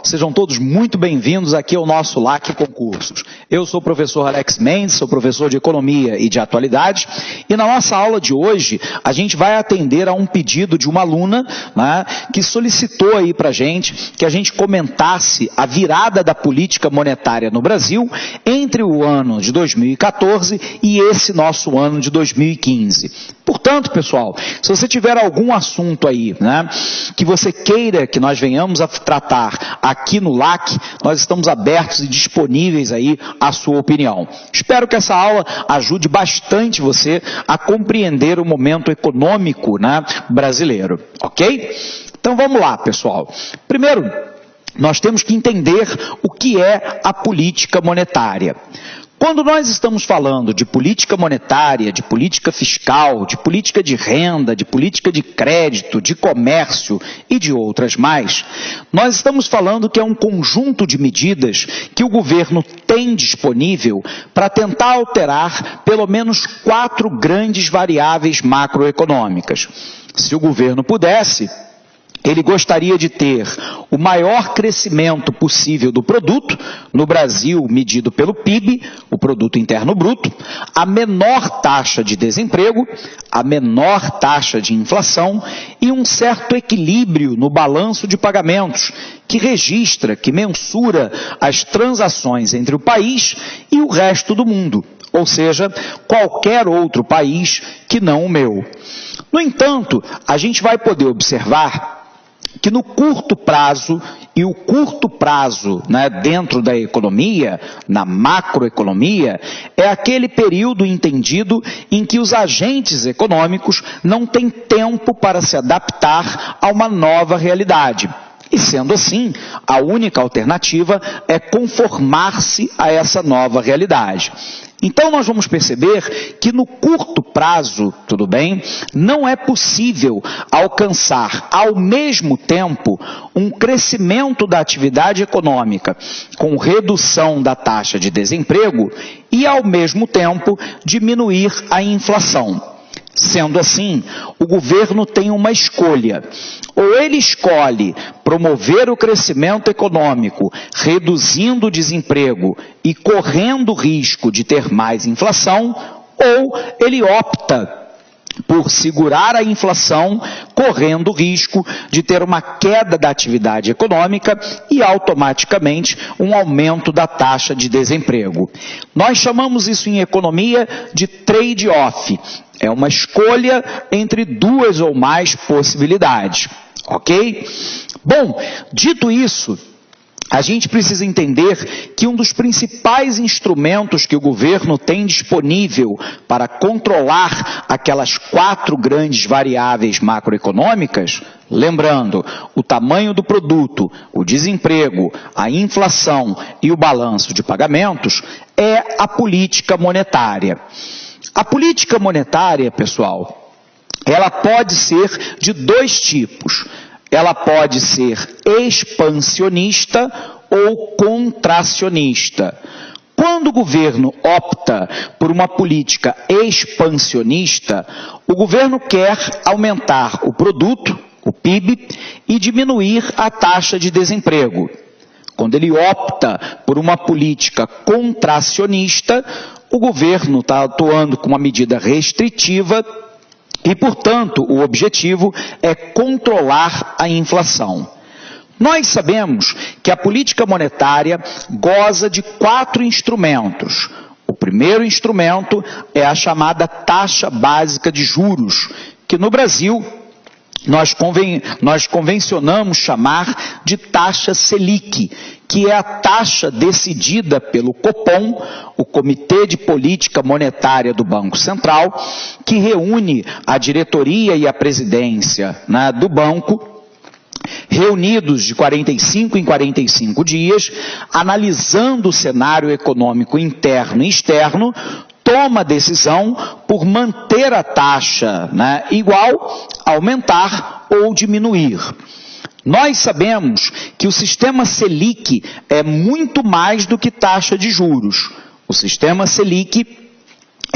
Sejam todos muito bem-vindos aqui ao nosso LAC Concursos. Eu sou o professor Alex Mendes, sou professor de Economia e de Atualidades, e na nossa aula de hoje a gente vai atender a um pedido de uma aluna, né, que solicitou aí para a gente que a gente comentasse a virada da política monetária no Brasil entre o ano de 2014 e esse nosso ano de 2015. Portanto, pessoal, se você tiver algum assunto aí, né, que você queira que nós venhamos a tratar aqui no LAC, nós estamos abertos e disponíveis aí à sua opinião. Espero que essa aula ajude bastante você a compreender o momento econômico, né, brasileiro, ok? Então vamos lá, pessoal. Primeiro, nós temos que entender o que é a política monetária. Quando nós estamos falando de política monetária, de política fiscal, de política de renda, de política de crédito, de comércio e de outras mais, nós estamos falando que é um conjunto de medidas que o governo tem disponível para tentar alterar pelo menos 4 grandes variáveis macroeconômicas. Se o governo pudesse, ele gostaria de ter o maior crescimento possível do produto, no Brasil medido pelo PIB, o Produto Interno Bruto, a menor taxa de desemprego, a menor taxa de inflação e um certo equilíbrio no balanço de pagamentos, que registra, que mensura as transações entre o país e o resto do mundo, ou seja, qualquer outro país que não o meu. No entanto, a gente vai poder observar que no curto prazo, e o curto prazo, né, dentro da economia, na macroeconomia, é aquele período entendido em que os agentes econômicos não têm tempo para se adaptar a uma nova realidade. E sendo assim, a única alternativa é conformar-se a essa nova realidade. Então nós vamos perceber que no curto prazo, tudo bem, não é possível alcançar ao mesmo tempo um crescimento da atividade econômica com redução da taxa de desemprego e ao mesmo tempo diminuir a inflação. Sendo assim, o governo tem uma escolha. Ou ele escolhe promover o crescimento econômico, reduzindo o desemprego e correndo o risco de ter mais inflação, ou ele opta por segurar a inflação, correndo o risco de ter uma queda da atividade econômica e automaticamente um aumento da taxa de desemprego. Nós chamamos isso em economia de trade-off. É uma escolha entre 2 ou mais possibilidades, ok? Bom, dito isso, a gente precisa entender que um dos principais instrumentos que o governo tem disponível para controlar aquelas 4 grandes variáveis macroeconômicas, lembrando, o tamanho do produto, o desemprego, a inflação e o balanço de pagamentos, é a política monetária. A política monetária, pessoal, ela pode ser de 2 tipos. Ela pode ser expansionista ou contracionista. Quando o governo opta por uma política expansionista, o governo quer aumentar o produto, o PIB, e diminuir a taxa de desemprego. Quando ele opta por uma política contracionista, o governo está atuando com uma medida restritiva e, portanto, o objetivo é controlar a inflação. Nós sabemos que a política monetária goza de 4 instrumentos. O primeiro instrumento é a chamada taxa básica de juros, que no Brasil nós convencionamos chamar de taxa Selic, que é a taxa decidida pelo Copom, o Comitê de Política Monetária do Banco Central, que reúne a diretoria e a presidência, né, do banco, reunidos de 45 em 45 dias, analisando o cenário econômico interno e externo, toma decisão por manter a taxa, né, igual, aumentar ou diminuir. Nós sabemos que o sistema Selic é muito mais do que taxa de juros. O sistema Selic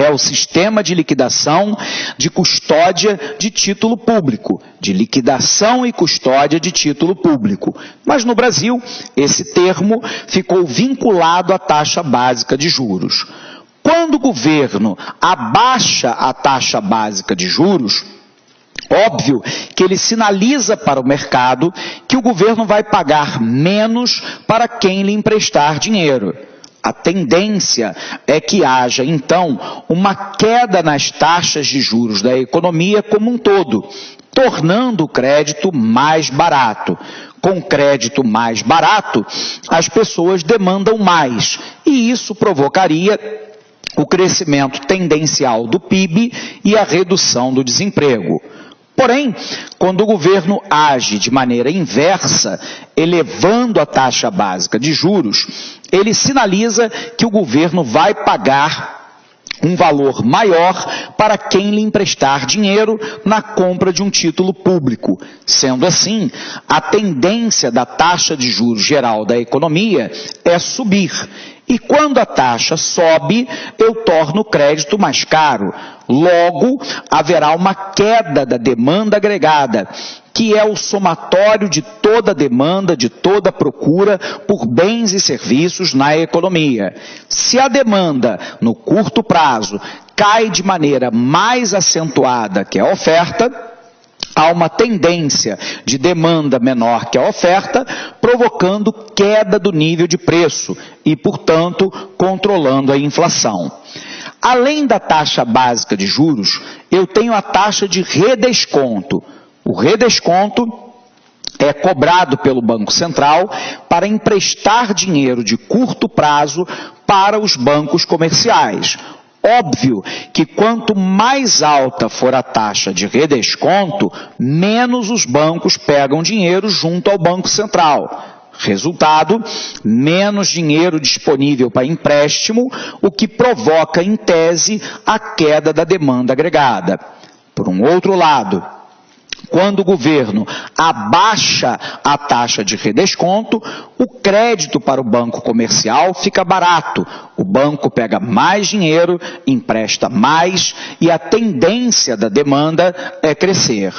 é o sistema de liquidação de custódia de título público, de liquidação e custódia de título público. Mas no Brasil, esse termo ficou vinculado à taxa básica de juros. Quando o governo abaixa a taxa básica de juros, óbvio que ele sinaliza para o mercado que o governo vai pagar menos para quem lhe emprestar dinheiro. A tendência é que haja, então, uma queda nas taxas de juros da economia como um todo, tornando o crédito mais barato. Com crédito mais barato, as pessoas demandam mais, e isso provocaria o crescimento tendencial do PIB e a redução do desemprego. Porém, quando o governo age de maneira inversa, elevando a taxa básica de juros, ele sinaliza que o governo vai pagar um valor maior para quem lhe emprestar dinheiro na compra de um título público. Sendo assim, a tendência da taxa de juros geral da economia é subir. E quando a taxa sobe, eu torno o crédito mais caro. Logo, haverá uma queda da demanda agregada, que é o somatório de toda a demanda, de toda a procura por bens e serviços na economia. Se a demanda, no curto prazo, cai de maneira mais acentuada que a oferta, há uma tendência de demanda menor que a oferta, provocando queda do nível de preço e, portanto, controlando a inflação. Além da taxa básica de juros, eu tenho a taxa de redesconto. O redesconto é cobrado pelo Banco Central para emprestar dinheiro de curto prazo para os bancos comerciais. Óbvio que quanto mais alta for a taxa de redesconto, menos os bancos pegam dinheiro junto ao Banco Central. Resultado, menos dinheiro disponível para empréstimo, o que provoca, em tese, a queda da demanda agregada. Por um outro lado, quando o governo abaixa a taxa de redesconto, o crédito para o banco comercial fica barato. O banco pega mais dinheiro, empresta mais e a tendência da demanda é crescer.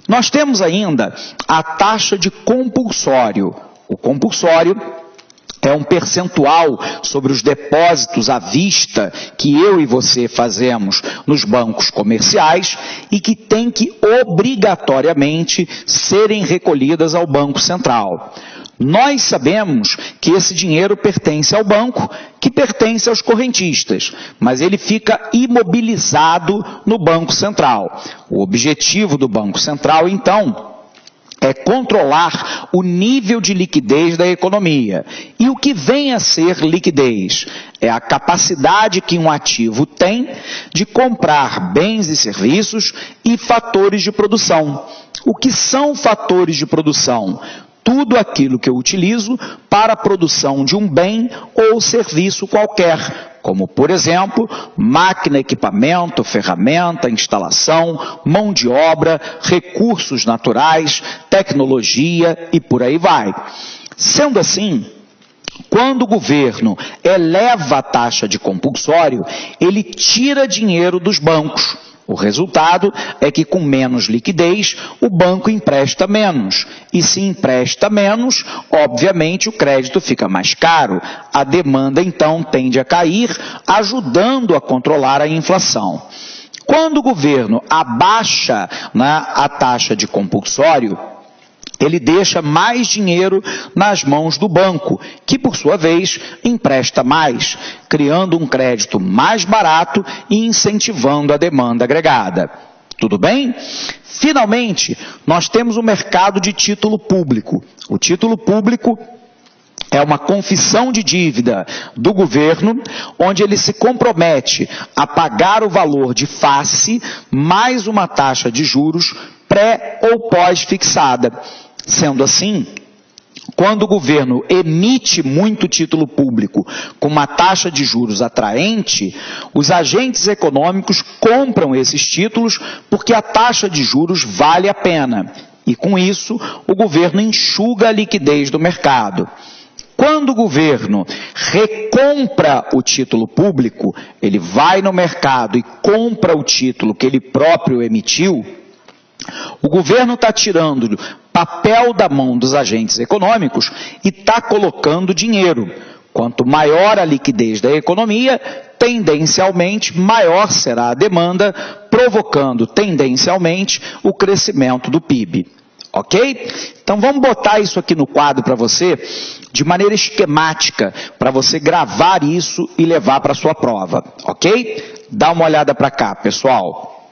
Nós temos ainda a taxa de compulsório. O compulsório é um percentual sobre os depósitos à vista que eu e você fazemos nos bancos comerciais e que tem que obrigatoriamente serem recolhidas ao Banco Central. Nós sabemos que esse dinheiro pertence ao banco, que pertence aos correntistas, mas ele fica imobilizado no Banco Central. O objetivo do Banco Central, então, é controlar o nível de liquidez da economia. E o que vem a ser liquidez? É a capacidade que um ativo tem de comprar bens e serviços e fatores de produção. O que são fatores de produção? Tudo aquilo que eu utilizo para a produção de um bem ou serviço qualquer, como, por exemplo, máquina, equipamento, ferramenta, instalação, mão de obra, recursos naturais, tecnologia e por aí vai. Sendo assim, quando o governo eleva a taxa de compulsório, ele tira dinheiro dos bancos. O resultado é que com menos liquidez, o banco empresta menos. E se empresta menos, obviamente o crédito fica mais caro. A demanda então tende a cair, ajudando a controlar a inflação. Quando o governo abaixa a taxa de compulsório, ele deixa mais dinheiro nas mãos do banco, que por sua vez empresta mais, criando um crédito mais barato e incentivando a demanda agregada. Tudo bem? Finalmente, nós temos o mercado de título público. O título público é uma confissão de dívida do governo, onde ele se compromete a pagar o valor de face mais uma taxa de juros pré ou pós-fixada. Sendo assim, quando o governo emite muito título público com uma taxa de juros atraente, os agentes econômicos compram esses títulos porque a taxa de juros vale a pena. E com isso, o governo enxuga a liquidez do mercado. Quando o governo recompra o título público, ele vai no mercado e compra o título que ele próprio emitiu, o governo está tirando papel da mão dos agentes econômicos e está colocando dinheiro. Quanto maior a liquidez da economia, tendencialmente maior será a demanda, provocando tendencialmente o crescimento do PIB. Ok? Então vamos botar isso aqui no quadro para você, de maneira esquemática, para você gravar isso e levar para a sua prova. Ok? Dá uma olhada para cá, pessoal.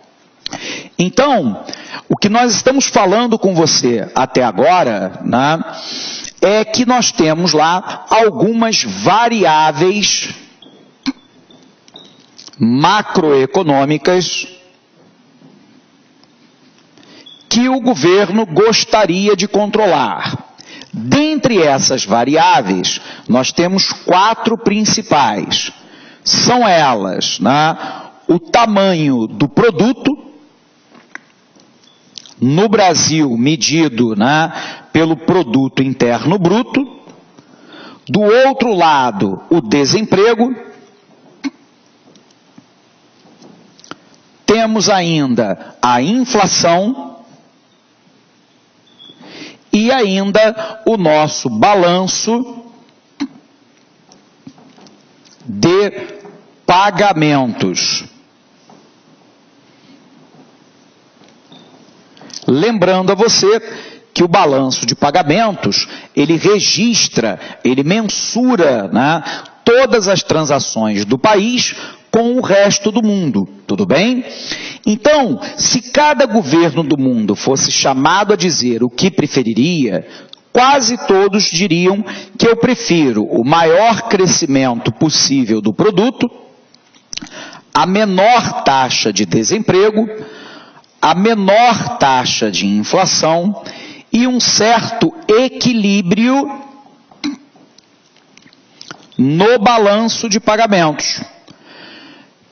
Então, o que nós estamos falando com você até agora, né, é que nós temos lá algumas variáveis macroeconômicas que o governo gostaria de controlar. Dentre essas variáveis, nós temos 4 principais. São elas, né, o tamanho do produto, no Brasil medido, né, pelo produto interno bruto. Do outro lado, o desemprego. Temos ainda a inflação e ainda o nosso balanço de pagamentos. Lembrando a você que o balanço de pagamentos, ele registra, ele mensura, né, todas as transações do país com o resto do mundo, tudo bem? Então, se cada governo do mundo fosse chamado a dizer o que preferiria, quase todos diriam que eu prefiro o maior crescimento possível do produto, a menor taxa de desemprego, a menor taxa de inflação e um certo equilíbrio no balanço de pagamentos,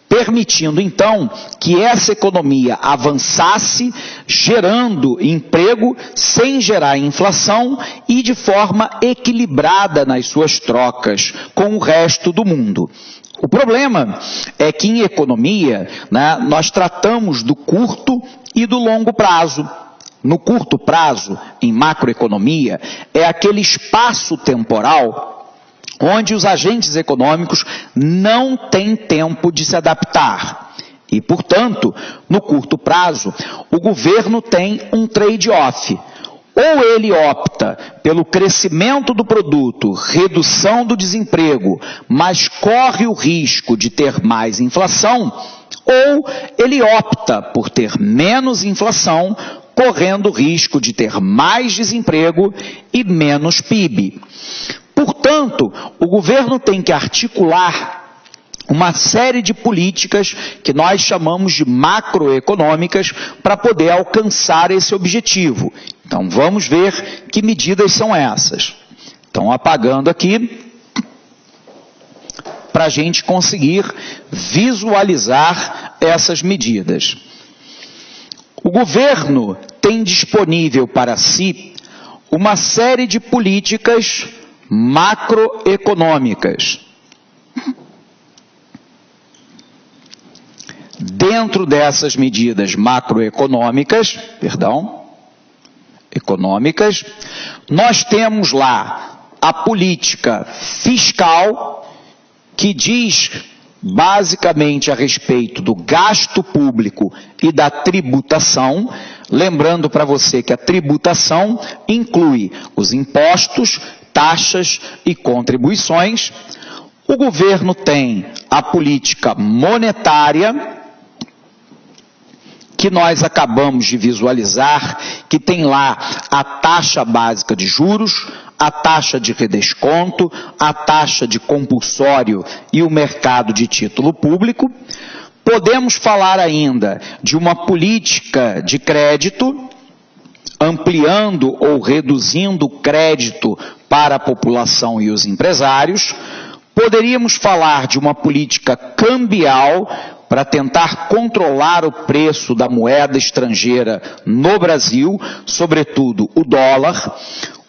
permitindo então que essa economia avançasse, gerando emprego sem gerar inflação e de forma equilibrada nas suas trocas com o resto do mundo. O problema é que em economia, né, nós tratamos do curto e do longo prazo. No curto prazo, em macroeconomia, é aquele espaço temporal onde os agentes econômicos não têm tempo de se adaptar. E, portanto, no curto prazo, o governo tem um trade-off. Ou ele opta pelo crescimento do produto, redução do desemprego, mas corre o risco de ter mais inflação, ou ele opta por ter menos inflação, correndo o risco de ter mais desemprego e menos PIB. Portanto, o governo tem que articular uma série de políticas que nós chamamos de macroeconômicas para poder alcançar esse objetivo. Então, vamos ver que medidas são essas. Então, apagando aqui, para a gente conseguir visualizar essas medidas. O governo tem disponível para si uma série de políticas macroeconômicas. Dentro dessas medidas macroeconômicas, nós temos lá a política fiscal, que diz basicamente a respeito do gasto público e da tributação, lembrando para você que a tributação inclui os impostos, taxas e contribuições. O governo tem a política monetária, que nós acabamos de visualizar, que tem lá a taxa básica de juros, a taxa de redesconto, a taxa de compulsório e o mercado de título público. Podemos falar ainda de uma política de crédito, ampliando ou reduzindo o crédito para a população e os empresários. Poderíamos falar de uma política cambial para tentar controlar o preço da moeda estrangeira no Brasil, sobretudo o dólar.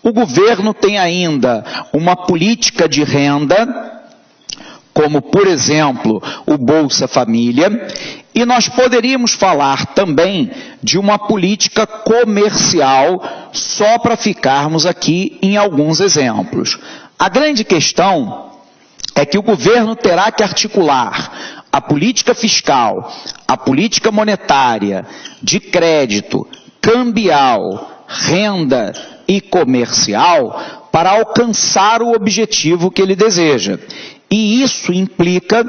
O governo tem ainda uma política de renda, como, por exemplo, o Bolsa Família, e nós poderíamos falar também de uma política comercial, só para ficarmos aqui em alguns exemplos. A grande questão é que o governo terá que articular a política fiscal, a política monetária, de crédito, cambial, renda e comercial para alcançar o objetivo que ele deseja. E isso implica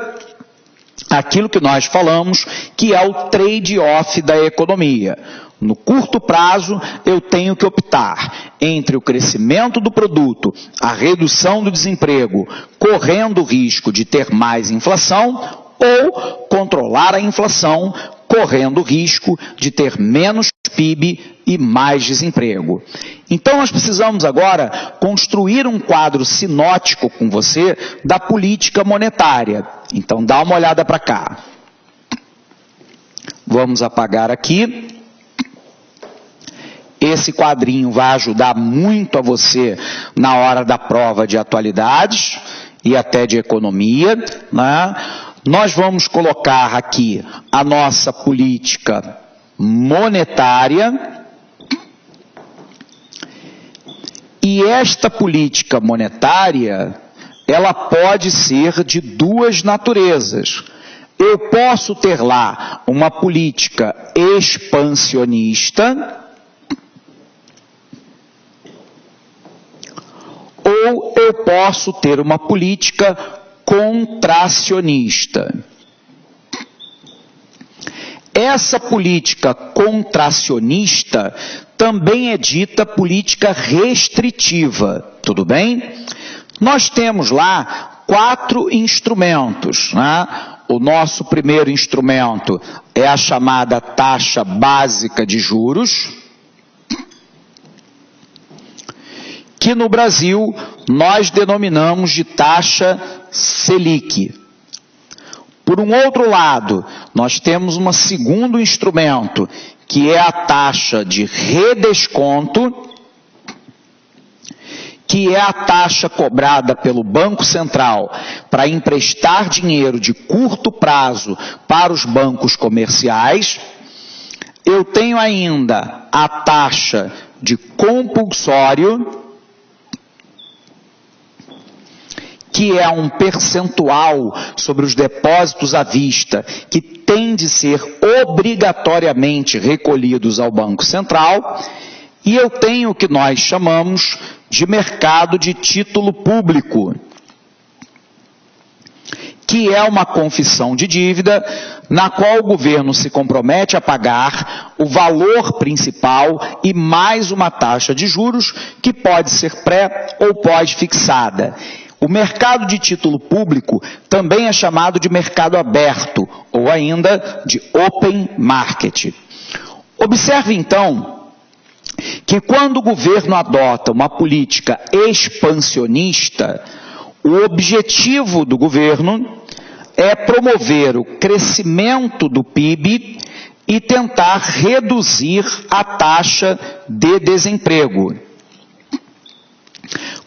aquilo que nós falamos, que é o trade-off da economia. No curto prazo, eu tenho que optar entre o crescimento do produto, a redução do desemprego, correndo o risco de ter mais inflação, ou controlar a inflação, correndo o risco de ter menos PIB e mais desemprego. Então nós precisamos agora construir um quadro sinótico com você da política monetária. Então dá uma olhada para cá. Vamos apagar aqui. Esse quadrinho vai ajudar muito a você na hora da prova de atualidades e até de economia, né? Nós vamos colocar aqui a nossa política monetária. E esta política monetária, ela pode ser de duas naturezas. Eu posso ter lá uma política expansionista, ou eu posso ter uma política contracionista. Essa política contracionista também é dita política restritiva, tudo bem? Nós temos lá 4 instrumentos, né? O nosso primeiro instrumento é a chamada taxa básica de juros, que no Brasil nós denominamos de taxa Selic. Por um outro lado, nós temos um segundo instrumento, que é a taxa de redesconto, que é a taxa cobrada pelo Banco Central para emprestar dinheiro de curto prazo para os bancos comerciais. Eu tenho ainda a taxa de compulsório, que é um percentual sobre os depósitos à vista, que tem de ser obrigatoriamente recolhidos ao Banco Central, e eu tenho o que nós chamamos de mercado de título público, que é uma confissão de dívida na qual o governo se compromete a pagar o valor principal e mais uma taxa de juros que pode ser pré ou pós-fixada. O mercado de título público também é chamado de mercado aberto, ou ainda de open market. Observe então que quando o governo adota uma política expansionista, o objetivo do governo é promover o crescimento do PIB e tentar reduzir a taxa de desemprego.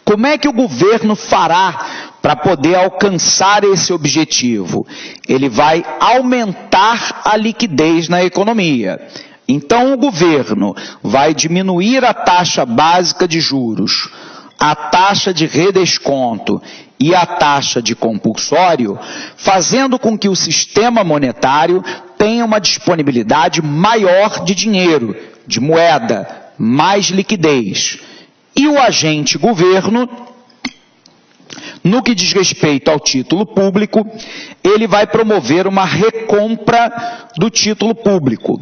Como é que o governo fará para poder alcançar esse objetivo? Ele vai aumentar a liquidez na economia. Então o governo vai diminuir a taxa básica de juros, a taxa de redesconto e a taxa de compulsório, fazendo com que o sistema monetário tenha uma disponibilidade maior de dinheiro, de moeda, mais liquidez. E o agente governo, no que diz respeito ao título público, ele vai promover uma recompra do título público.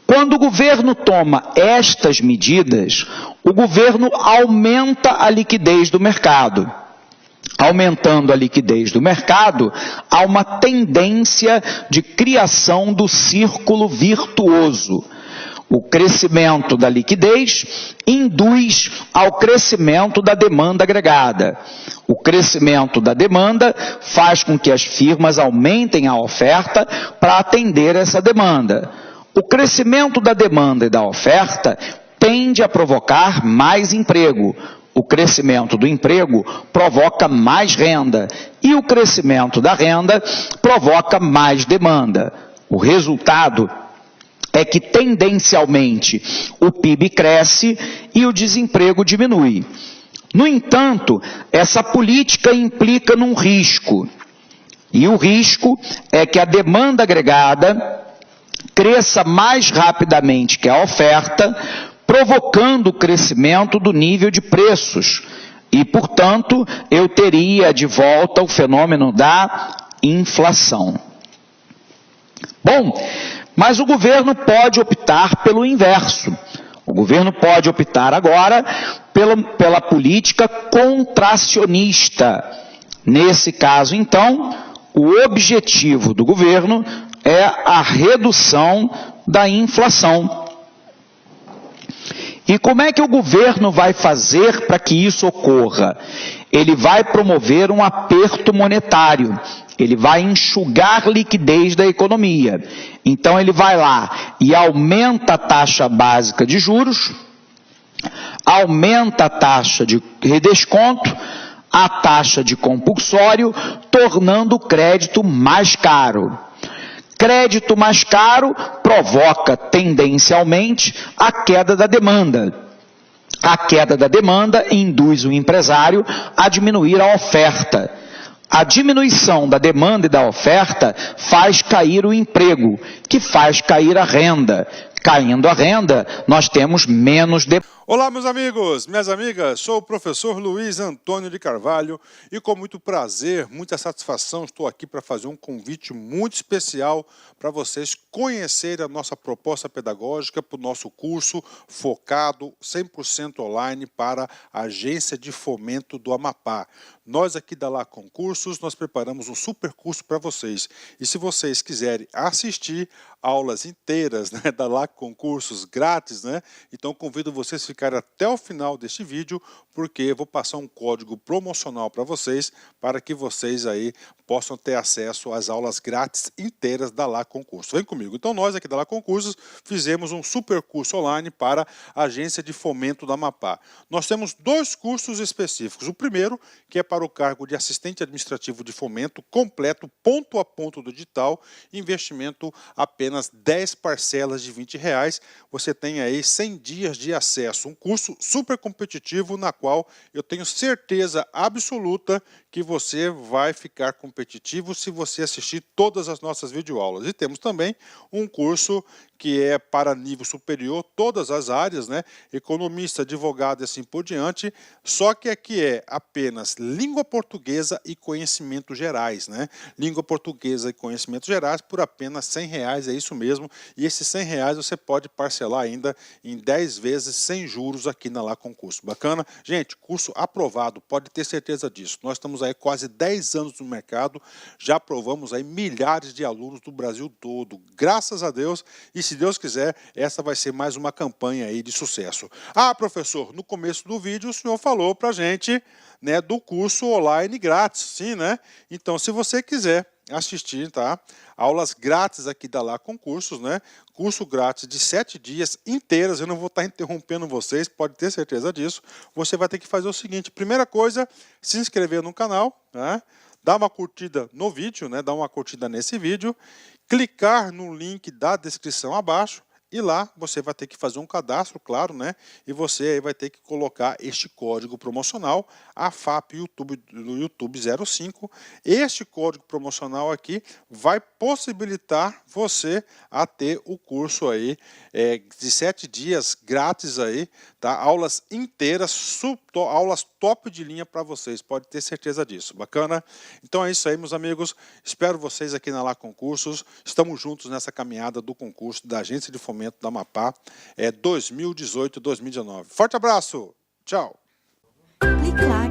Quando o governo toma estas medidas, o governo aumenta a liquidez do mercado. Aumentando a liquidez do mercado, há uma tendência de criação do círculo virtuoso. O crescimento da liquidez induz ao crescimento da demanda agregada. O crescimento da demanda faz com que as firmas aumentem a oferta para atender essa demanda. O crescimento da demanda e da oferta tende a provocar mais emprego. O crescimento do emprego provoca mais renda e o crescimento da renda provoca mais demanda. O resultado é que, tendencialmente, o PIB cresce e o desemprego diminui. No entanto, essa política implica num risco. E o risco é que a demanda agregada cresça mais rapidamente que a oferta, provocando o crescimento do nível de preços. E, portanto, eu teria de volta o fenômeno da inflação. Bom, mas o governo pode optar pelo inverso. O governo pode optar agora pela política contracionista. Nesse caso, então, o objetivo do governo é a redução da inflação. E como é que o governo vai fazer para que isso ocorra? Ele vai promover um aperto monetário, ele vai enxugar liquidez da economia. Então ele vai lá e aumenta a taxa básica de juros, aumenta a taxa de redesconto, a taxa de compulsório, tornando o crédito mais caro. Crédito mais caro provoca, tendencialmente, a queda da demanda. A queda da demanda induz o empresário a diminuir a oferta. A diminuição da demanda e da oferta faz cair o emprego, que faz cair a renda. Caindo a renda, nós temos menos demanda. Olá, meus amigos, minhas amigas, sou o professor Luiz Antônio de Carvalho e com muito prazer, muita satisfação, estou aqui para fazer um convite muito especial para vocês conhecerem a nossa proposta pedagógica para o nosso curso focado 100% online para a Agência de Fomento do Amapá. Nós aqui da Lá Concursos, nós preparamos um super curso para vocês. E se vocês quiserem assistir aulas inteiras, né, da Lá Concursos grátis, né, então convido vocês a ficarem até o final deste vídeo, porque eu vou passar um código promocional para vocês, para que vocês aí possam ter acesso às aulas grátis inteiras da Lá Concursos. Vem comigo. Então nós aqui da Lá Concursos fizemos um super curso online para a Agência de Fomento do Amapá. Nós temos dois cursos específicos. O primeiro, que é para o cargo de assistente administrativo de fomento, completo, ponto a ponto do digital, investimento apenas 10 parcelas de R$20. Você tem aí 100 dias de acesso, um curso super competitivo na qual eu tenho certeza absoluta que você vai ficar competitivo se você assistir todas as nossas videoaulas. E temos também um curso que é para nível superior, todas as áreas, né? Economista, advogado e assim por diante, só que aqui é apenas língua portuguesa e conhecimentos gerais, né? Língua portuguesa e conhecimentos gerais por apenas R$100, é isso mesmo, e esses R$100 você pode parcelar ainda em 10 vezes sem juros aqui na Lá Concurso. Bacana? Gente, curso aprovado, pode ter certeza disso. Nós estamos aí quase 10 anos no mercado, já aprovamos aí milhares de alunos do Brasil todo, graças a Deus, e se Deus quiser, essa vai ser mais uma campanha aí de sucesso. Ah, professor, no começo do vídeo o senhor falou pra gente, né, do curso online grátis, sim, né? Então, se você quiser assistir, tá? Aulas grátis aqui da Lá Concursos, né? Curso grátis de 7 dias inteiras, eu não vou estar interrompendo vocês, pode ter certeza disso. Você vai ter que fazer o seguinte, primeira coisa, se inscrever no canal, né? Dar uma curtida no vídeo, né? Dar uma curtida nesse vídeo, clicar no link da descrição abaixo e lá você vai ter que fazer um cadastro, claro, né? E você aí vai ter que colocar este código promocional, AFAP YouTube, do YouTube 05. Este código promocional aqui vai possibilitar você a ter o curso aí de 7 dias grátis aí, tá? Aulas inteiras, aulas top de linha para vocês, pode ter certeza disso. Bacana? Então é isso aí, meus amigos. Espero vocês aqui na Lá Concursos. Estamos juntos nessa caminhada do concurso da Agência de Fomento da Amapá 2018-2019. Forte abraço! Tchau! Clique lá.